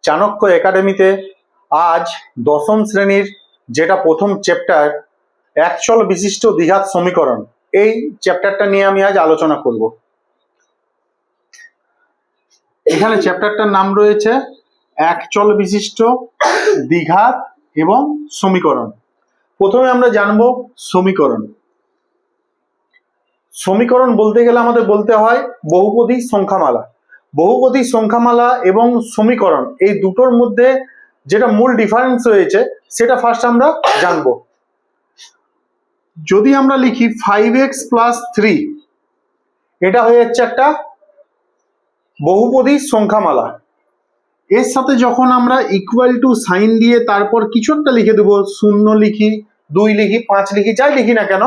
চাণক্য একাডেমিতে আজ দশম শ্রেণীর যেটা প্রথম চ্যাপ্টার একচল বিশিষ্ট দ্বিঘাত সমীকরণ, এই চ্যাপ্টারটা নিয়ে আমি আজ আলোচনা করব। এখানে চ্যাপ্টারটার নাম রয়েছে একচল বিশিষ্ট দ্বিঘাত এবং সমীকরণ। প্রথমে আমরা জানবো সমীকরণ। সমীকরণ বলতে গেলে আমাদের বলতে হয় বহুপদী সংখ্যামালা। বহুপদী সংখ্যামালা এবং সমীকরণ এই দুটোর মধ্যে যেটা মূল ডিফারেন্স রয়েছে সেটা ফার্স্ট আমরা জানবো। যদি আমরা লিখি 5x + 3, এটা হয়ে যাচ্ছে একটা বহুপদী সংখ্যামালা। এর সাথে যখন আমরা ইকুয়াল টু সাইন দিয়ে তারপর কিছু একটা লিখে দেবো, 0 লিখি, 2 লিখি, 5 লিখি, যাই লিখি না কেন,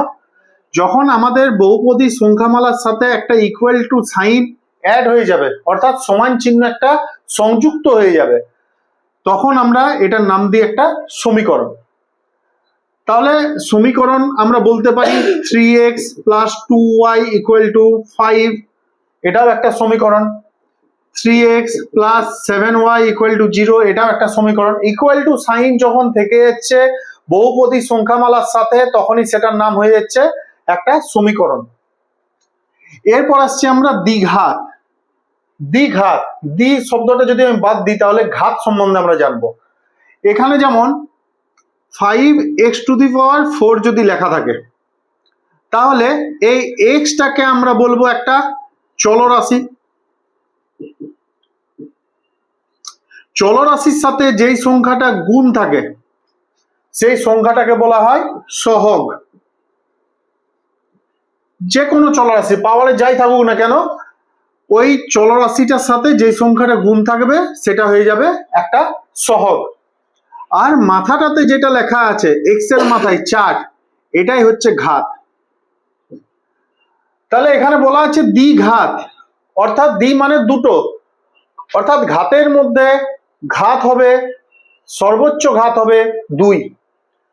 যখন আমাদের বহুপদী সংখ্যামালার সাথে একটা ইকুয়াল টু সাইন অ্যাড হয়ে যাবে, অর্থাৎ সমান চিহ্ন একটা সংযুক্ত হয়ে যাবে, তখন আমরা এটার নাম দিই একটা সমীকরণ। তাহলে সমীকরণ আমরা বলতে পারি 3x + 2y = 5, এটাও একটা সমীকরণ। 3x + 7y = 0, এটাও একটা সমীকরণ। ইকুয়াল টু সাইন যখন থেকে যাচ্ছে বহুপদী সংখ্যামালার সাথে, তখনই সেটার নাম হয়ে যাচ্ছে একটা সমীকরণ। এরপর আসছে আমরা দ্বিঘাত। দ্বিঘাত, দ্বি শব্দটা যদি আমি বাদ দিই তাহলে ঘাত সম্বন্ধে আমরা জানবো। এখানে যেমন 5x⁴ যদি লেখা থাকে, তাহলে এই এক্সটাকে আমরা বলবো একটা চলরাশি। চলরাশির সাথে যেই সংখ্যাটা গুণ থাকে সেই সংখ্যাটাকে বলা হয় সহগ। যে কোনো চলরাশি পাওয়ারে যাই থাকুক না কেন, ওই চলরাশিটার সাথে যে সংখ্যাটা গুণ থাকবে সেটা হয়ে যাবে একটা সহগ। আর মাথাটাতে যেটা লেখা আছে এক্স এর মাথায় 4, এটাই হচ্ছে ঘাত। তাহলে এখানে বলা আছে দ্বিঘাত, অর্থাৎ দ্বি মানে দুটো, অর্থাৎ ঘাতের মধ্যে ঘাত হবে, সর্বোচ্চ ঘাত হবে 2।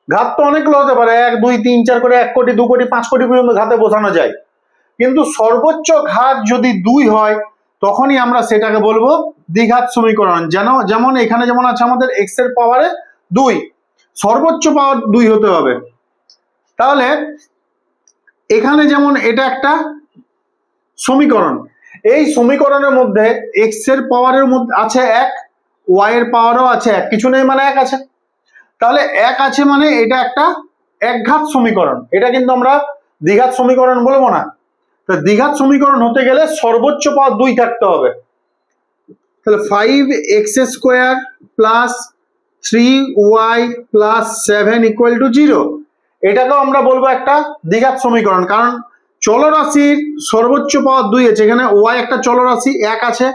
ঘাত তো অনেকগুলো হতে পারে, 1, 2, 3, 4 করে 1 কোটি, 2 কোটি, 5 কোটি পর্যন্ত ঘাতে বোঝানো যায়, কিন্তু সর্বোচ্চ ঘাত যদি 2 হয় তখনই আমরা সেটাকে বলবো দ্বিঘাত সমীকরণ। যেমন এখানে যেমন আছে আমাদের x এর পাওয়ারে 2, সর্বোচ্চ পাওয়ার 2 হতে হবে। তাহলে এখানে যেমন এটা একটা সমীকরণ, এই সমীকরণের মধ্যে x এর পাওয়ারের মধ্যে আছে 1, y এর পাওয়ারও আছে 1, কিছু নেই মানে 1 আছে। তাহলে 1 আছে মানে এটা একটা একঘাত সমীকরণ, এটা কিন্তু আমরা দ্বিঘাত সমীকরণ বলবো না। তো দ্বিঘাত সমীকরণ হতে গেলে সর্বোচ্চ পাওয়ার 2 থাকতে হবে। তাহলে 5x² + 3y + 7 = 0, এটাকেও আমরা বলবো একটা দ্বিঘাত সমীকরণ, কারণ চলরাশির সর্বোচ্চ পাওয়ার 2 আছে। এখানে y একটা চলরাশি 1 আছে,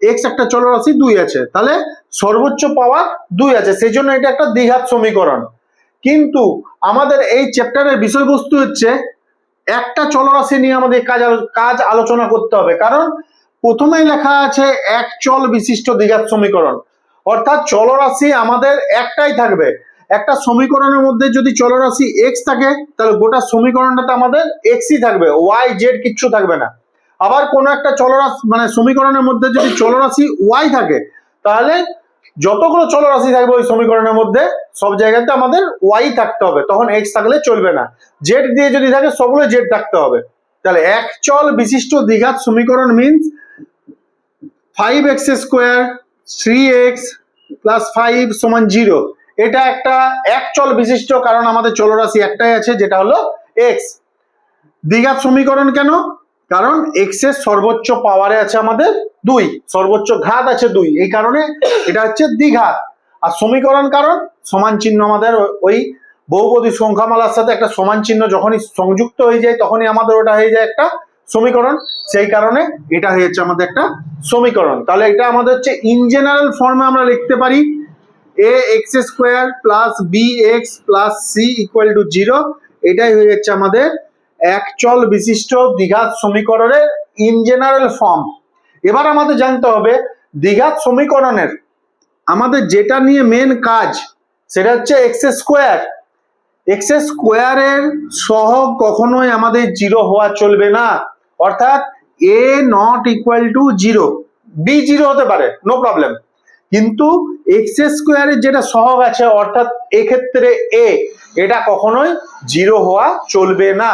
x একটা চলরাশি 2 আছে, তাহলে সর্বোচ্চ পাওয়ার 2 আছে, সেই জন্য এটা একটা দ্বিঘাত সমীকরণ। কিন্তু আমাদের এই চ্যাপ্টারের বিষয়বস্তু হচ্ছে একটা চলরাশি নিয়ে আমাদের কাজ আলোচনা করতে হবে, কারণ প্রথমেই লেখা আছে একচল বিশিষ্ট দ্বিঘাত সমীকরণ, অর্থাৎ চলরাশি আমাদের একটাই থাকবে। একটা সমীকরণের মধ্যে যদি চলরাশি x থাকে তাহলে গোটা সমীকরণটাতে আমাদের xই থাকবে, y z কিচ্ছু থাকবে না। আবার কোনো একটা চলরাশি মানে সমীকরণের মধ্যে যদি চলরাশি y থাকে, তাহলে যতগুলো চলরাশি থাকবে ওই সমীকরণের মধ্যে সব জায়গাতে আমাদের y থাকতে হবে, তখন x থাকলে চলবে না। z দিয়ে যদি থাকে সবগুলো z থাকতে হবে। তাহলে একচল বিশিষ্ট দ্বিঘাত সমীকরণ মিন্স 5x² 3x + 5 = 0, এটা একটা একচল বিশিষ্ট, কারণ আমাদের চলরাশি একটাই আছে যেটা হলো x। দ্বিঘাত সমীকরণ কেন? কারণ x এর সর্বোচ্চ পাওয়ারে আছে আমাদের 2, সর্বোচ্চ ঘাত আছে 2, এই কারণে এটা হচ্ছে দ্বিঘাত। আর সমীকরণ কারণ সমান চিহ্ন আমাদের ওই বহুপদী সংখ্যামালার সাথে একটা সমান চিহ্ন যখনই সংযুক্ত হয়ে যায় তখনই আমাদের ওটা হয়ে যায় একটা সমীকরণ, সেই কারণে এটা হয়ে যাচ্ছে আমাদের একটা সমীকরণ। তাহলে এটা আমাদের হচ্ছে ইন জেনারেল ফর্মে আমরা লিখতে পারি ax² + bx + c = 0, এটাই হয়ে যাচ্ছে আমাদের একচল বিশিষ্ট দ্বিঘাত সমীকরণের ইন জেনারেল ফর্ম। এবার আমাদের জানতে হবে দ্বিঘাত সমীকরণের আমাদের যেটা নিয়ে মেন কাজ সেটা হচ্ছে x²। x² এর সহগ কখনোই আমাদের 0 হওয়া চলবে না, অর্থাৎ a ≠ 0, b 0 হতে পারে, নো প্রবলেম, কিন্তু এক্স স্কোয়ারের যেটা সহগ আছে অর্থাৎ এক্ষেত্রে এ, এটা কখনোই জিরো হওয়া চলবে না।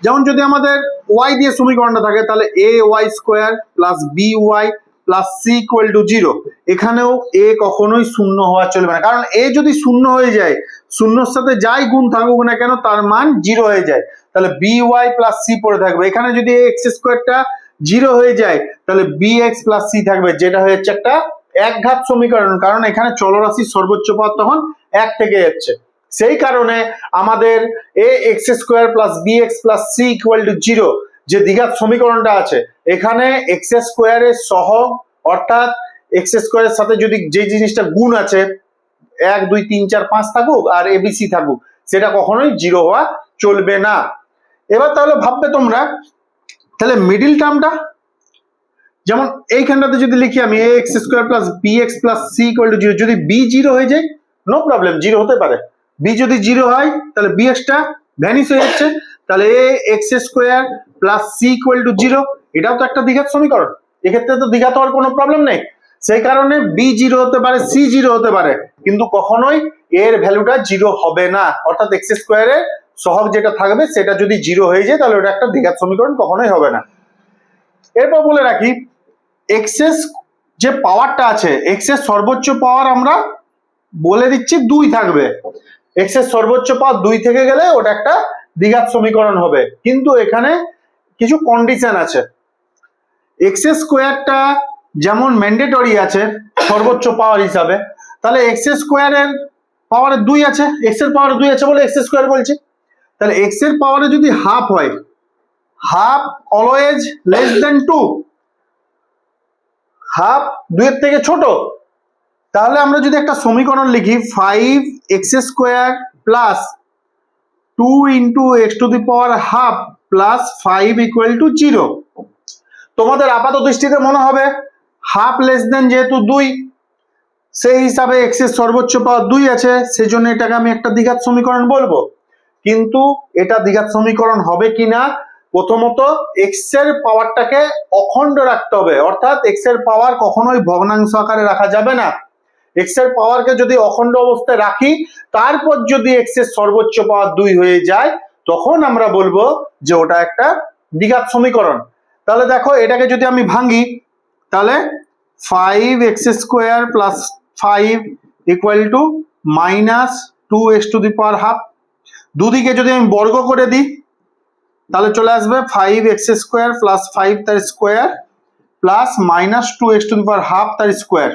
যেমন যদি আমাদের ওয়াই দিয়ে সমীকরণটা থাকে তাহলে a y square plus b y plus c equal to zero, এখানেও এ কখনোই শূন্য হওয়া চলবে না, কারণ এ যদি শূন্য হয়ে যায়, শূন্যর সাথে যাই গুণ থাকুক না কেন তার মান জিরো হয়ে যায়, তাহলে বি ওয়াই প্লাস সি পড়ে থাকবে। এখানে যদি এক্স স্কোয়ারটা জিরো হয়ে যায় তাহলে বি এক্স প্লাস সি থাকবে, যেটা হচ্ছে একটা একঘাত সমীকরণ, কারণ এখানে চলরাশির সর্বোচ্চ পদ তখন এক থেকে যাচ্ছে। সেই কারণে আমাদের a x square plus b x plus c equal to zero যে দ্বিঘাত সমীকরণটা আছে, এখানে এক্স স্কোয়ারের সহগ অর্থাৎ এক্স স্কোয়ারের সাথে যদি যে জিনিসটা গুণ আছে 1 2 3 4 5 থাকুক আর এবিসি থাকুক, সেটা কখনোই জিরো হওয়া চলবে না। এবার তাহলে ভাববে তোমরা, তাহলে মিডিল টার্মটা যেমন এইখানটাতে যদি লিখি আমি a x square plus b x plus c equal to zero, যদি বি জিরো হয়ে যায় নো প্রবলেম, জিরো হতে পারে। বি যদি জিরো হয় তাহলে বি এক্সটা ভ্যানিশ হয়ে যাচ্ছে, তাহলে a x square plus c equal to zero, এটাও তো একটা দ্বিঘাত সমীকরণ, এক্ষেত্রে তো দ্বিঘাত হওয়ার কোনো প্রবলেম নেই। সেই কারণে বি জিরো হতে পারে, সি জিরো হতে পারে, কিন্তু কখনোই এর ভ্যালুটা জিরো হবে না, অর্থাৎ এক্স স্কোয়ারের সহগ যেটা থাকবে সেটা যদি জিরো হয়ে যায় তাহলে ওটা একটা দ্বিঘাত সমীকরণ কখনোই হবে না। এরপর বলে রাখি এক্স এর যে পাওয়ারটা আছে, এক্স এর সর্বোচ্চ পাওয়ার আমরা বলে দিচ্ছি 2 থাকবে, এক্স এর সর্বোচ্চ পাওয়ার 2 থেকে গেলে ওটা একটা দ্বিঘাত সমীকরণ হবে, কিন্তু এখানে কিছু কন্ডিশন আছে। এক্স স্কোয়ারটা যেমন ম্যান্ডেটরি আছে সর্বোচ্চ পাওয়ার হিসাবে, তাহলে এক্স স্কোয়ারের পাওয়ারে 2 আছে, এক্স এর পাওয়ারে 2 আছে বলে এক্স স্কোয়ার বলছি, তাহলে এক্স এর পাওয়ারে যদি হাফ হয়, half always less than 2, half 2 এর থেকে ছোট, তাহলে আমরা যদি একটা সমীকরণ লিখি 5x square plus 2 into x to the power half plus 5 equal to 0, তোমাদের আপাত দৃষ্টিতে মনে হবে হাফ লেস দেন যেহেতু 2, সেই হিসাবে এক্স এর সর্বোচ্চ পাওয়ার 2 আছে, সেই জন্য এটাকে আমি একটা দ্বিঘাত সমীকরণ বলবো। কিন্তু এটা দ্বিঘাত সমীকরণ হবে কিনা, প্রথমত এক্স এর পাওয়ারটাকে অখণ্ড রাখতে হবে, অর্থাৎ এক্স এর পাওয়ার কখনোই ভগ্নাংশ আকারে রাখা যাবে না। এক্স এর পাওয়ারকে যদি অখণ্ড অবস্থায় রাখি, তারপর যদি এক্স এর সর্বোচ্চ পাওয়ার 2 হয়ে যায়, তখন আমরা বলবো যে ওটা একটা দ্বিঘাত সমীকরণ। তাহলে দেখো এটাকে যদি আমি ভাঙি, তাহলে 5x square plus 5 equal to minus 2x to the power half, দুদিকে যদি আমি বর্গ করে দিই তাহলে চলে আসবে 5x স্কোয়ার প্লাস 5 তার square plus minus 2x to the power half তার স্কোয়ার,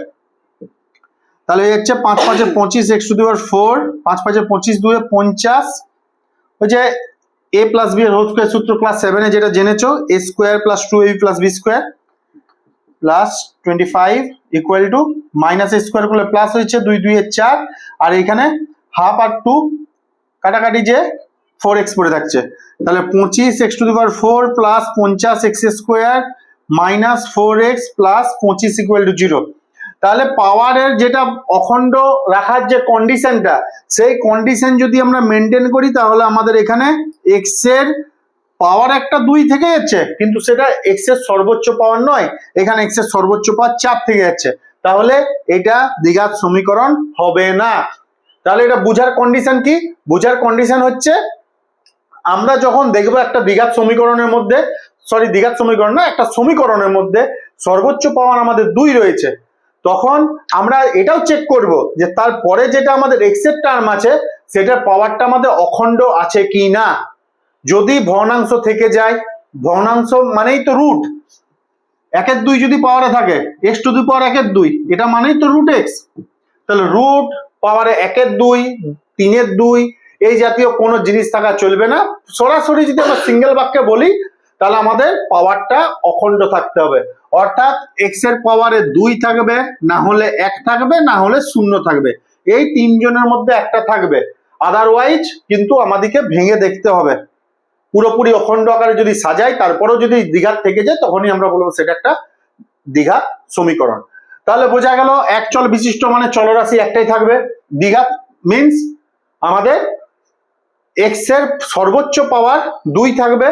তাহলে হচ্ছে 5 5 25 x টু দি পাওয়ার 4, 5 5 25 2 50, ওই যে a প্লাস b এর হোল স্কয়ার সূত্র ক্লাস 7 এ যেটা জেনেছো, a square plus 2ab plus b square plus 25 equal to minus a square করলে plus হচ্ছে 2 2 এর 4, আর এখানে হাফ আর 2 কাটাকাটি যে 4x পড়ে থাকছে, তাহলে 25 x to the power 4 plus 50 x square minus 4x plus 25 equal to 0। তাহলে পাওয়ারের যেটা অখণ্ড রাখার যে কন্ডিশনটা, সেই কন্ডিশন যদি আমরা মেনটেন করি তাহলে আমাদের এখানে এক্স এর পাওয়ার একটা 2 থেকে যাচ্ছে, কিন্তু সেটা এক্স এর সর্বোচ্চ পাওয়ার নয়, এখানে এক্স এর সর্বোচ্চ পাওয়ার 4 থেকে যাচ্ছে, তাহলে এটা দ্বিঘাত সমীকরণ হবে না। তাহলে এটা বুঝার কন্ডিশন কি? বুঝার কন্ডিশন হচ্ছে আমরা যখন দেখবো একটা দ্বিঘাত সমীকরণের মধ্যে, সরি দ্বিঘাত সমীকরণ না, একটা সমীকরণের মধ্যে সর্বোচ্চ পাওয়ার আমাদের 2 রয়েছে, তখন আমরা এটাও চেক করব যে তারপরে যেটা আমাদের এক্স এর টার্ম আছে সেটার পাওয়ারটা আমাদের অখণ্ড আছে কি না। যদি ভগ্নাংশ থেকে যায়, ভগ্নাংশ মানেই তো রুট, 1/2 যদি পাওয়ারে থাকে x টু দি পাওয়ার 1/2, এটা মানেই তো রুট x, তাহলে রুট পাওয়ারে 1/2 3/2 এই জাতীয় কোনো জিনিস থাকা চলবে না। সরাসরি যদি আমরা সিঙ্গেল বাক্যে বলি তাহলে আমাদের পাওয়ারটা অখণ্ড থাকতে হবে, অর্থাৎ x এর পাওয়ারে 2 থাকবে, না হলে 1 থাকবে, না হলে 0 থাকবে, এই তিনজনের মধ্যে একটা থাকবে, আদারওয়াইজ কিন্তু আমাদেরকে ভেঙে দেখতে হবে। পুরোপুরি অখণ্ড আকারে যদি সাজাই তারপরেও যদি দ্বিঘাত থেকে যায় তখনই আমরা বলবো সেটা একটা দ্বিঘাত সমীকরণ। তাহলে বোঝা গেল এক চল বিশিষ্ট মানে চলরাশি একটাই থাকবে, দ্বিঘাত মিন্স আমাদের এক্স এর সর্বোচ্চ পাওয়ার 2 থাকবে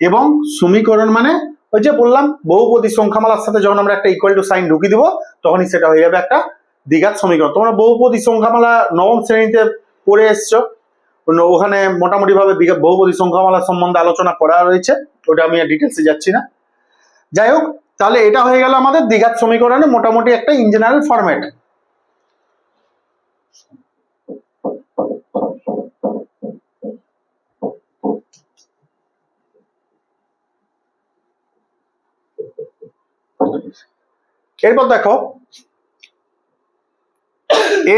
এবং সমীকরণ মানে ওই যে বললাম বহুপদী সংখ্যামালার সাথে যখন আমরা একটা ইকুয়াল টু সাইন ঢুকিয়ে দিব তখনই সেটা হয়ে যাবে একটা দ্বিঘাত সমীকরণ। তোমরা বহুপদী সংখ্যামালা নবম শ্রেণীতে পড়ে এসছো, ওখানে মোটামুটি ভাবে বহুপদী সংখ্যামালা সম্বন্ধে আলোচনা করা রয়েছে, ওটা আমি আর ডিটেলসে যাচ্ছি না। যাই হোক, তাহলে এটা হয়ে গেল আমাদের দ্বিঘাত সমীকরণে মোটামুটি একটা ইন জেনারেল ফরম্যাট। এরপর দেখো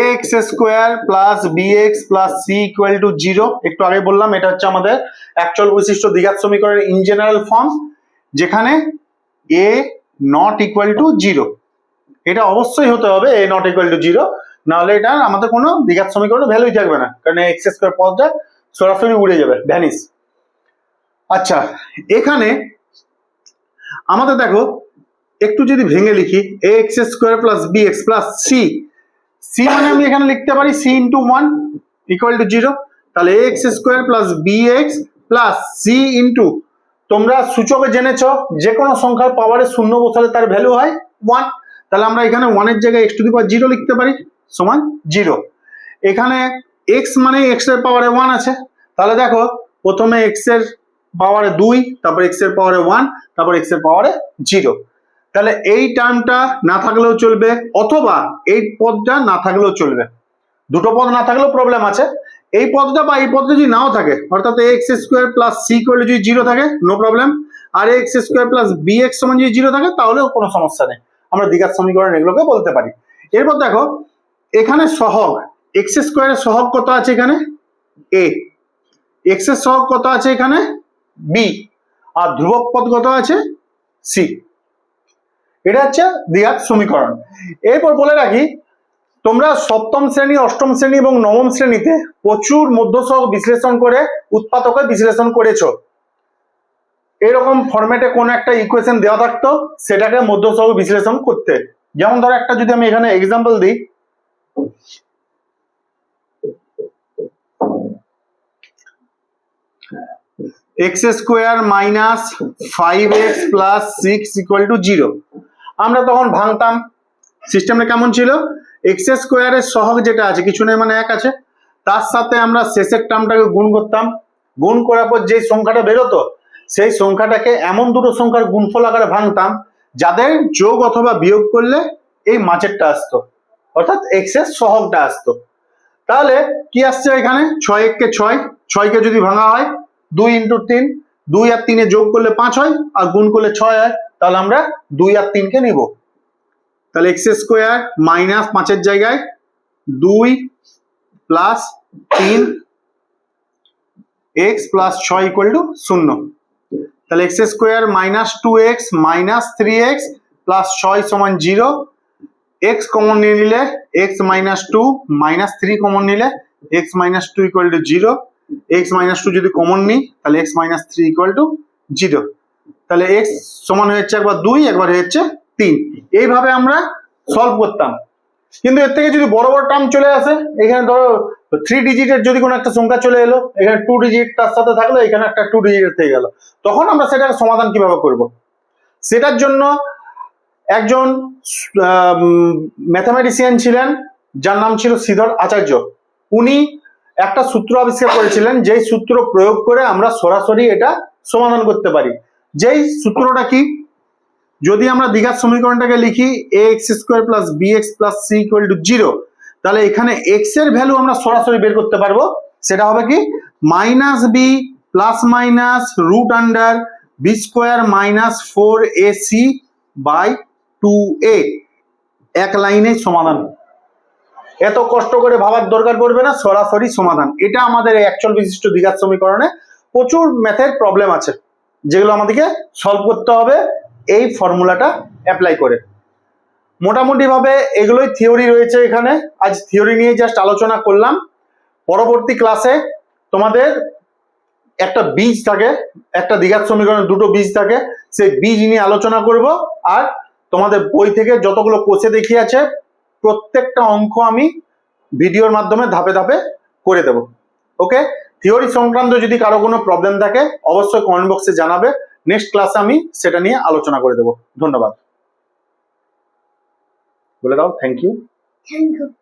ax square plus bx plus c equal to 0, একটু আগে বললাম এটা হচ্ছে আমাদের অ্যাকচুয়াল বৈশিষ্ট্য দ্বিঘাত সমীকরণের ইন জেনারেল ফর্ম, যেখানে a নট ইকুয়াল টু 0, এটা অবশ্যই হতে হবে a নট ইকুয়াল টু 0, নাহলে এটা আমাদের কোনো দ্বিঘাত সমীকরণে ভ্যালুই থাকবে না, কারণ x স্কোয়ার পদটা সরাসরি উড়ে যাবে, ভ্যানিশ। আচ্ছা, এখানে আমাদের দেখো একটু যদি ভেঙে লিখি ax square plus bx plus c, c মানে আমি এখানে লিখতে পারি c ইন্টু 1 ইকুয়াল টু 0, তাহলে ax square plus bx plus c into, তোমরা সূচকে জেনেছ যে কোনো সংখ্যার পাওয়ারে শূন্য বসালে তার ভ্যালু হয় 1, তাহলে আমরা এখানে 1 এর জায়গায় x টু দি পাওয়ার 0 লিখতে পারি সমান 0। এখানে x মানে x এর পাওয়ারে 1 আছে, তাহলে দেখো প্রথমে x এর পাওয়ারে 2, তারপর x এর পাওয়ারে 1, তারপর x এর পাওয়ারে 0, তাহলে এই টার্মটা না থাকলেও চলবে অথবা এই পদটা না থাকলেও চলবে, দুটো পদ না থাকলেও প্রবলেম আছে। এই পদটা বা এই পদটা যদি নাও থাকে, অর্থাৎ ax square plus c equal যদি 0 থাকে নো প্রবলেম, আর ax স্কোয়ার প্লাস bx সমান যদি 0 থাকে তাহলেও কোনো সমস্যা নেই, আমরা দ্বিঘাত সমীকরণ এগুলোকে বলতে পারি। এরপর দেখো এখানে সহগ x স্কোয়ারের সহগ কত আছে এখানে a, x এর সহগ কত আছে এখানে b, আর ধ্রুবক পদ কত আছে c, এটা হচ্ছে দ্বিঘাত সমীকরণ। এরপর বলে রাখি, তোমরা সপ্তম শ্রেণী, অষ্টম শ্রেণী এবং নবম শ্রেণীতে প্রচুর মধ্যসহগ বিশ্লেষণ করে উৎপাদকে বিশ্লেষণ করেছো। এরকম ফরম্যাটে কোন একটা ইকুয়েশন দেওয়া থাকতো, সেটাকে মধ্যসহগ বিশ্লেষণ করতে। যেমন ধরো একটা যদি আমি এখানে এক্সাম্পল দিই, x square minus 5x plus 6 equal to 0, আমরা তখন ভাঙতাম, সিস্টেমটা কেমন ছিল, এক্স স্কোয়ারের সহগ যেটা আছে কিছু নেই মানে 1 আছে, তার সাথে আমরা শেষের টার্মটাকে গুণ করতাম, গুণ করার পর যে সংখ্যাটা বেরোতো সেই সংখ্যাটাকে এমন দুটো সংখ্যার গুণফল আকারে ভাঙতাম যাদের যোগ অথবা বিয়োগ করলে এই মাঝেরটা আসতো, অর্থাৎ এক্স এর সহগটা আসতো। তাহলে কি আসছে এখানে 6 কে 6, 6 কে যদি ভাঙা হয় 2 ইন্টু 3, 2 আর 3 এ যোগ করলে 5 হয় আর গুণ করলে 6 হয়, তাহলে আমরা 2 আর 3 কে নিব, তাহলে এক্স স্কোয়ার মাইনাস 5 এর জায়গায় 2 plus 3 x plus 6 equal to 0, তাহলে x square minus 2x minus 3x plus 6 সমান 0, x কমন নিয়ে নিলে x মাইনাস 2 মাইনাস 3 কমন নিলে x minus 2 equal to 0, x minus 2 যদি কমন নিই তাহলে x মাইনাস 3 ইকুয়াল টু 0, তাহলে x সমান হচ্ছে একবার 2 একবার হচ্ছে 3, এইভাবে আমরা সলভ করতাম। কিন্তু এর থেকে যদি বড় বড় টার্ম চলে আসে, এখানে ধরো 3 ডিজিটের যদি কোনো একটা সংখ্যা চলে এলো, এখানে 2 ডিজিট তার সাথে থাকলো, এখানে একটা 2 ডিজিটের থেকে গেল, তখন আমরা সেটাকে সমাধান কিভাবে করব, সেটার জন্য একজন ম্যাথামেটিশিয়ান ছিলেন যার নাম ছিল শ্রীধর আচার্য। উনি একটা সূত্র আবিষ্কার করেছিলেন, যেই সূত্র প্রয়োগ করে আমরা সরাসরি এটা সমাধান করতে পারি। যেই সূত্রটা কি, যদি আমরা দ্বিঘাত সমীকরণটাকে লিখি ax square plus bx plus c equal to 0, তাহলে এখানে x এর ভ্যালু আমরা সরাসরি বের করতে পারবো, সেটা হবে কি minus b plus minus root under b square minus 4ac by 2a, এক লাইনে সমাধান, এত কষ্ট করে ভাবার দরকার পড়বে না, সরাসরি সমাধান। এটা আমাদের অ্যাকচুয়াল বিশিষ্ট দ্বিঘাত সমীকরণে প্রচুর ম্যাথের প্রবলেম আছে যেগুলো আমাদেরকে সলভ করতে হবে এই ফর্মুলাটা অ্যাপ্লাই করে। মোটামুটি ভাবে এগুলোই থিওরি রয়েছে এখানে, আজ থিওরি নিয়ে জাস্ট আলোচনা করলাম। পরবর্তী ক্লাসে তোমাদের একটা বীজ থাকে, একটা দ্বিঘাত সমীকরণের দুটো বীজ থাকে, সেই বীজ নিয়ে আলোচনা করব, আর তোমাদের বই থেকে যতগুলো কোষে দেখিয়ে আছে প্রত্যেকটা অঙ্ক আমি ভিডিওর মাধ্যমে ধাপে ধাপে করে দেব। ওকে, থিওরি সংক্রান্ত যদি কারো কোনো প্রবলেম থাকে অবশ্যই কমেন্ট বক্সে জানাবে, নেক্সট ক্লাসে আমি সেটা নিয়ে আলোচনা করে দেব। ধন্যবাদ। বলে দাও থ্যাংক ইউ। Thank you.